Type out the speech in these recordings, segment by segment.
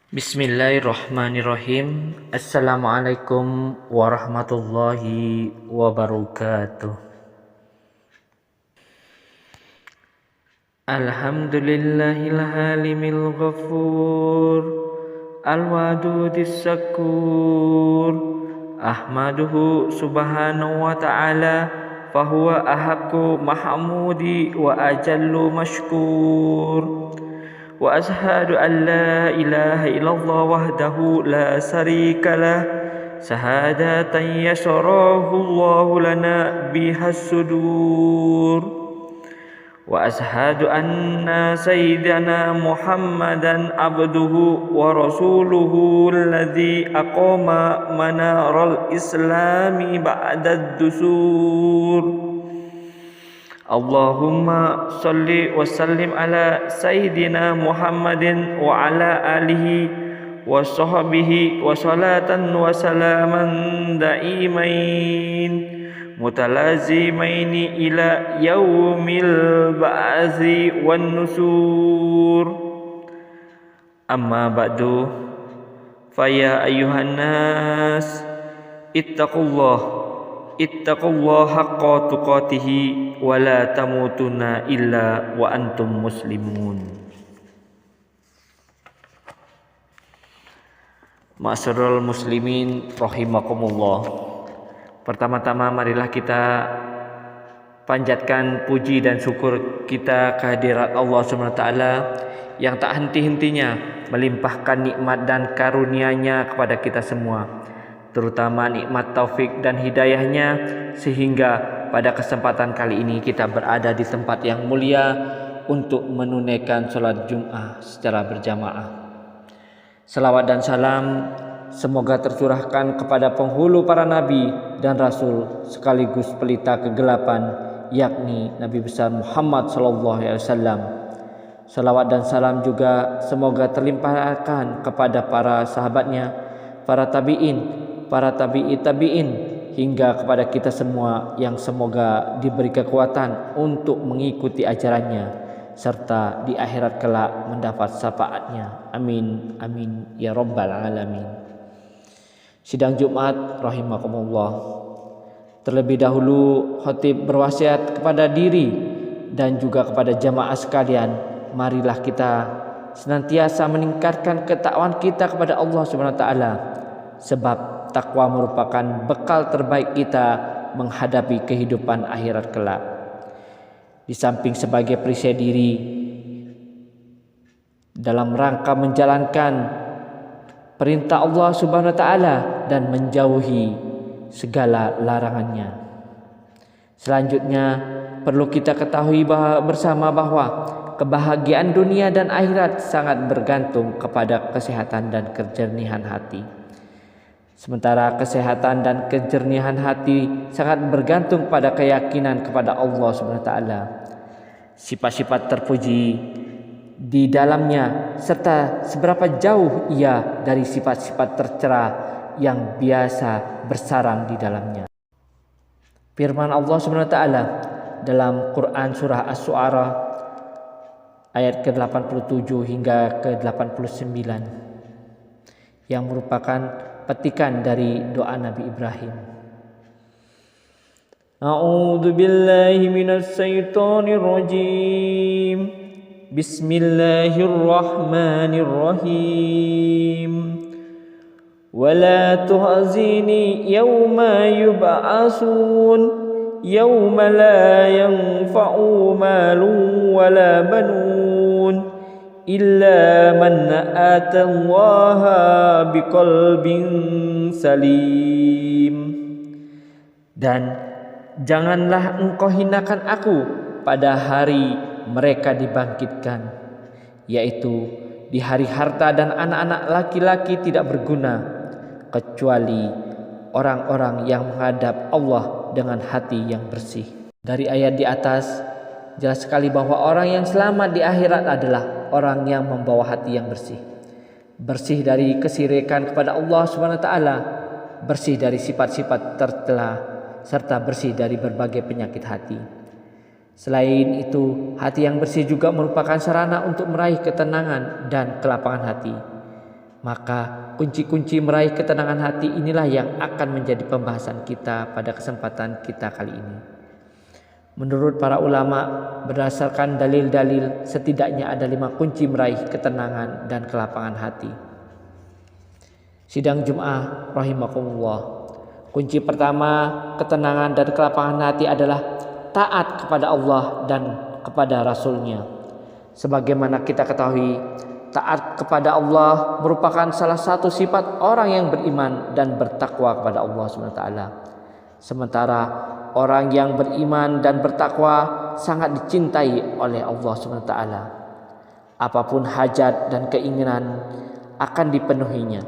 Bismillahirrahmanirrahim. Assalamualaikum warahmatullahi wabarakatuh. Alhamdulillahil halimil ghafur, al-wadudis sakur. Ahmaduhu subhanahu wa ta'ala, fahuwa ahaqqu mahmudi wa ajallu mashkur. Wa ashhadu an la ilaha illallah wahdahu la syarika lah, syahadatan yasarahu Allahu lana bihas sudur. Wa ashhadu anna sayyidana Muhammadan abduhu wa rasuluhu alladhi aqama manaral islami ba'dad dusur. Allahumma salli wa sallim ala Sayyidina Muhammadin wa ala alihi wa sahbihi wa salatan wa salaman da'imain mutalazimaini ila yaumil ba'zi wan nusur. Amma ba'du, faya ayuhan nas ittaqullah haqqa tuqatihi wa la tamutunna illa wa antum muslimun. Ma'asyiral muslimin rahimakumullah. Pertama-tama marilah kita panjatkan puji dan syukur kita kehadirat Allah Subhanahu wa taala yang tak henti-hentinya melimpahkan nikmat dan karunia-Nya kepada kita semua, terutama nikmat taufik dan hidayahnya, sehingga pada kesempatan kali ini kita berada di tempat yang mulia untuk menunaikan sholat Jum'ah secara berjamaah. Salawat dan salam semoga tercurahkan kepada penghulu para nabi dan rasul sekaligus pelita kegelapan, yakni Nabi besar Muhammad SAW. Salawat dan salam juga semoga terlimpahkan kepada para sahabatnya, para tabi'in, para tabi'in, hingga kepada kita semua yang semoga diberi kekuatan untuk mengikuti ajarannya serta di akhirat kelak mendapat syafaatnya. Amin amin ya rabbal alamin. Sidang Jumat rahimakumullah. Terlebih dahulu khatib berwasiat kepada diri dan juga kepada jamaah sekalian, marilah kita senantiasa meningkatkan ketakwaan kita kepada Allah Subhanahu wa taala, sebab takwa merupakan bekal terbaik kita menghadapi kehidupan akhirat kelak. Di samping sebagai perisai diri dalam rangka menjalankan perintah Allah Subhanahu wa taala dan menjauhi segala larangannya. Selanjutnya perlu kita ketahui bersama bahwa kebahagiaan dunia dan akhirat sangat bergantung kepada kesehatan dan kejernihan hati. Sementara kesehatan dan kejernihan hati sangat bergantung pada keyakinan kepada Allah SWT. Sifat-sifat terpuji di dalamnya serta seberapa jauh ia dari sifat-sifat tercela yang biasa bersarang di dalamnya. Firman Allah SWT dalam Quran surah Asy-Syu'ara ayat ke-87 hingga ke-89 yang merupakan petikan dari doa Nabi Ibrahim. A'udzu billahi minasy syaithanir rajim. Bismillahirrahmanirrahim. Wala tuhzini yauma yub'atsun yauma la yanfa'u malun wala banun illa man atallaha biqalbin salim. Dan janganlah engkau hinakan aku pada hari mereka dibangkitkan, yaitu di hari harta dan anak-anak laki-laki tidak berguna, kecuali orang-orang yang menghadap Allah dengan hati yang bersih. Dari ayat di atas jelas sekali bahwa orang yang selamat di akhirat adalah orang yang membawa hati yang bersih. Bersih dari kesyirikan kepada Allah SWT, bersih dari sifat-sifat tercela, serta bersih dari berbagai penyakit hati. Selain itu, hati yang bersih juga merupakan sarana untuk meraih ketenangan dan kelapangan hati. Maka kunci-kunci meraih ketenangan hati inilah yang akan menjadi pembahasan kita pada kesempatan kita kali ini. Menurut para ulama, berdasarkan dalil-dalil, setidaknya ada 5 kunci meraih ketenangan dan kelapangan hati. Sidang Jum'ah rahimakumullah. Kunci pertama ketenangan dan kelapangan hati adalah taat kepada Allah dan kepada Rasul-Nya. Sebagaimana kita ketahui, taat kepada Allah merupakan salah satu sifat orang yang beriman dan bertakwa kepada Allah SWT. Sementara orang yang beriman dan bertakwa sangat dicintai oleh Allah SWT. Apapun hajat dan keinginan akan dipenuhinya.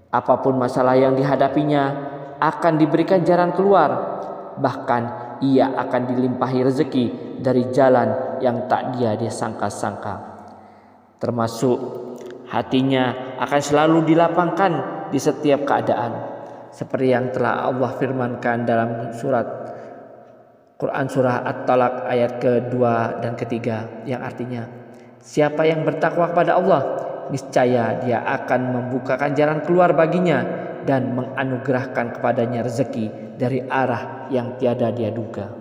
Apapun masalah yang dihadapinya akan diberikan jalan keluar. Bahkan ia akan dilimpahi rezeki dari jalan yang tak dia sangka-sangka. Termasuk hatinya akan selalu dilapangkan di setiap keadaan. Seperti yang telah Allah firmankan dalam surat Quran surah At-Talaq ayat kedua dan ketiga, yang artinya, siapa yang bertakwa kepada Allah, niscaya dia akan membukakan jalan keluar baginya dan menganugerahkan kepadanya rezeki dari arah yang tiada dia duga.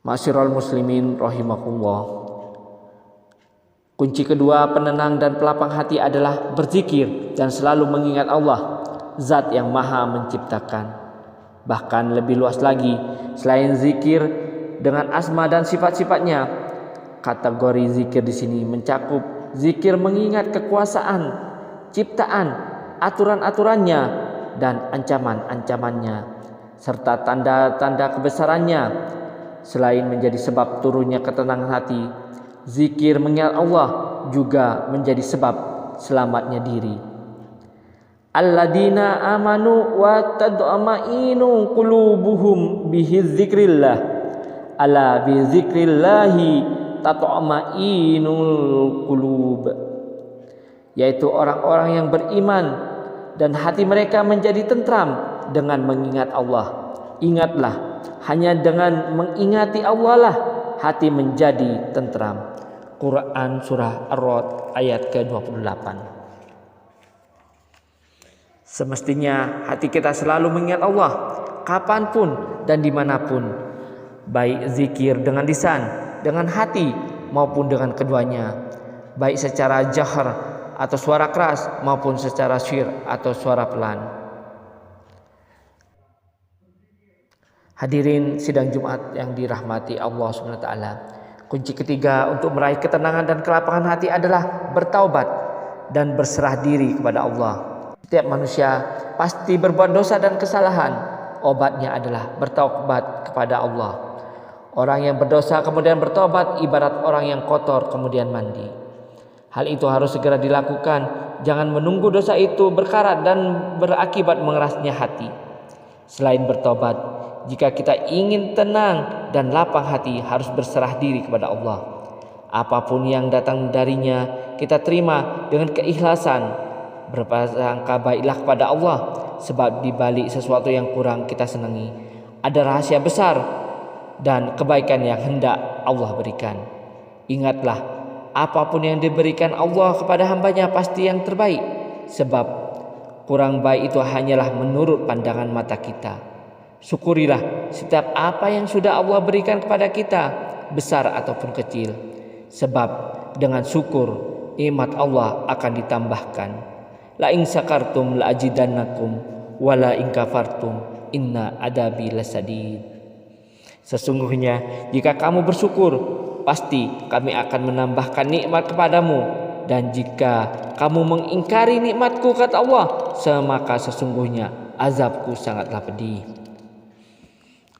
Ma'asyiral muslimin rahimakumullah. Kunci kedua penenang dan pelapang hati adalah berzikir dan selalu mengingat Allah, Zat yang Maha menciptakan. Bahkan lebih luas lagi, selain zikir dengan asma dan sifat-sifatnya, kategori zikir di sini mencakup zikir mengingat kekuasaan, ciptaan, aturan-aturannya dan ancaman-ancamannya serta tanda-tanda kebesarannya. Selain menjadi sebab turunnya ketenangan hati, zikir mengingat Allah juga menjadi sebab selamatnya diri. Alladzina amanu wa tad'amainu qulubuhum bidzikrillah. Ala bidzikrillahi tat'amainul qulub. Yaitu orang-orang yang beriman dan hati mereka menjadi tentram dengan mengingat Allah. Ingatlah, hanya dengan mengingati Allah lah hati menjadi tentram. Quran surah Ar-Ra'd ayat ke-28. Semestinya hati kita selalu mengingat Allah kapanpun dan dimanapun, baik zikir dengan lisan, dengan hati maupun dengan keduanya, baik secara jahar atau suara keras maupun secara syir atau suara pelan. Hadirin sidang Jumat yang dirahmati Allah SWT. Kunci ketiga untuk meraih ketenangan dan kelapangan hati adalah bertaubat dan berserah diri kepada Allah. Setiap manusia pasti berbuat dosa dan kesalahan. Obatnya adalah bertaubat kepada Allah. Orang yang berdosa kemudian bertobat ibarat orang yang kotor kemudian mandi. Hal itu harus segera dilakukan. Jangan menunggu dosa itu berkarat dan berakibat mengerasnya hati. Selain bertobat, jika kita ingin tenang dan lapang hati, harus berserah diri kepada Allah. Apapun yang datang darinya kita terima dengan keikhlasan. Berprasangka baiklah kepada Allah, sebab di balik sesuatu yang kurang kita senangi ada rahasia besar dan kebaikan yang hendak Allah berikan. Ingatlah, apapun yang diberikan Allah kepada hambanya pasti yang terbaik, sebab kurang baik itu hanyalah menurut pandangan mata kita. Syukurilah setiap apa yang sudah Allah berikan kepada kita, besar ataupun kecil. Sebab dengan syukur nikmat Allah akan ditambahkan. La in syakartum la azidannakum wa la in kafartum inna adabi lasadid. Sesungguhnya jika kamu bersyukur, pasti kami akan menambahkan nikmat kepadamu. Dan jika kamu mengingkari nikmatku, kata Allah, maka sesungguhnya azabku sangatlah pedih.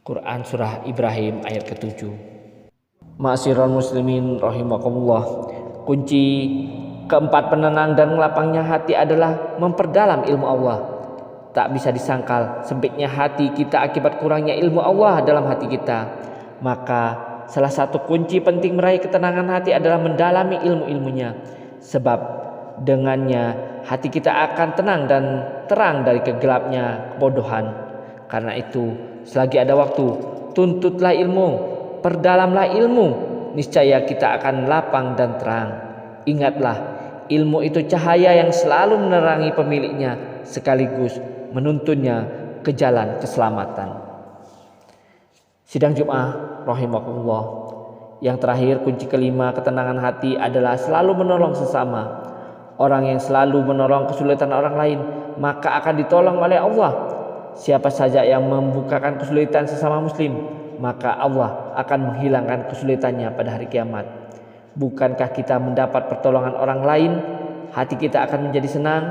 Quran surah Ibrahim ayat ke-7. Ma'asyiral muslimin rahimakumullah. Kunci keempat penenang dan melapangnya hati adalah memperdalam ilmu Allah. Tak bisa disangkal sempitnya hati kita akibat kurangnya ilmu Allah dalam hati kita. Maka salah satu kunci penting meraih ketenangan hati adalah mendalami ilmu-ilmunya. Sebab dengannya hati kita akan tenang dan terang dari kegelapnya kebodohan. Karena itu selagi ada waktu, tuntutlah ilmu, perdalamlah ilmu, niscaya kita akan lapang dan terang. Ingatlah, ilmu itu cahaya yang selalu menerangi pemiliknya sekaligus menuntunnya ke jalan keselamatan. Sidang Jumat rahimakumullah. Yang terakhir, kunci kelima ketenangan hati adalah selalu menolong sesama. Orang yang selalu menolong kesulitan orang lain maka akan ditolong oleh Allah. Siapa saja yang membukakan kesulitan sesama muslim, maka Allah akan menghilangkan kesulitannya pada hari kiamat. Bukankah kita mendapat pertolongan orang lain, hati kita akan menjadi senang?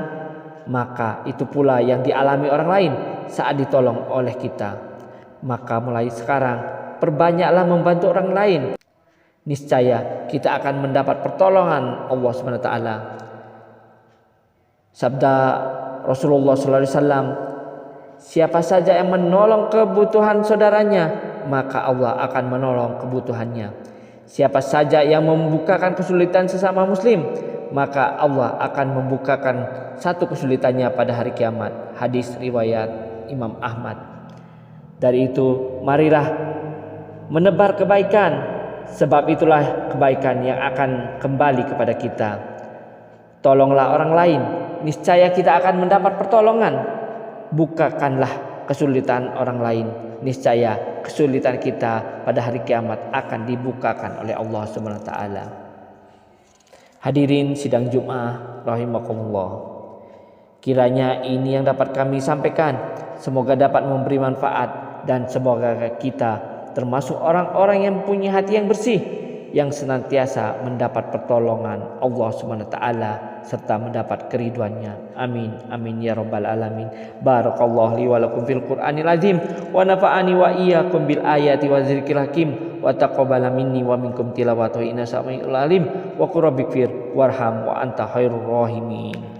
Maka itu pula yang dialami orang lain saat ditolong oleh kita. Maka mulai sekarang perbanyaklah membantu orang lain. Niscaya kita akan mendapat pertolongan Allah SWT. Sabda Rasulullah SAW, siapa saja yang menolong kebutuhan saudaranya, maka Allah akan menolong kebutuhannya. Siapa saja yang membukakan kesulitan sesama muslim, maka Allah akan membukakan satu kesulitannya pada hari kiamat. Hadis riwayat Imam Ahmad. Dari itu, marilah menebar kebaikan, sebab itulah kebaikan yang akan kembali kepada kita. Tolonglah orang lain, niscaya kita akan mendapat pertolongan. Bukakanlah kesulitan orang lain, niscaya kesulitan kita pada hari kiamat akan dibukakan oleh Allah SWT. Hadirin sidang Jumat rahimakumullah. Kiranya ini yang dapat kami sampaikan, semoga dapat memberi manfaat dan semoga kita termasuk orang-orang yang punya hati yang bersih, yang senantiasa mendapat pertolongan Allah SWT serta mendapat keriduannya. Amin amin ya rabbal alamin. Barakallahu li wa lakum fil Qur'anil azim wa nafa'ani wa iyyakum bil ayati wa dzikril hakim wa taqabbala minni wa minkum tilawatahu inna samiul alim wa qur rabbikfir warham wa anta khairur rahimin.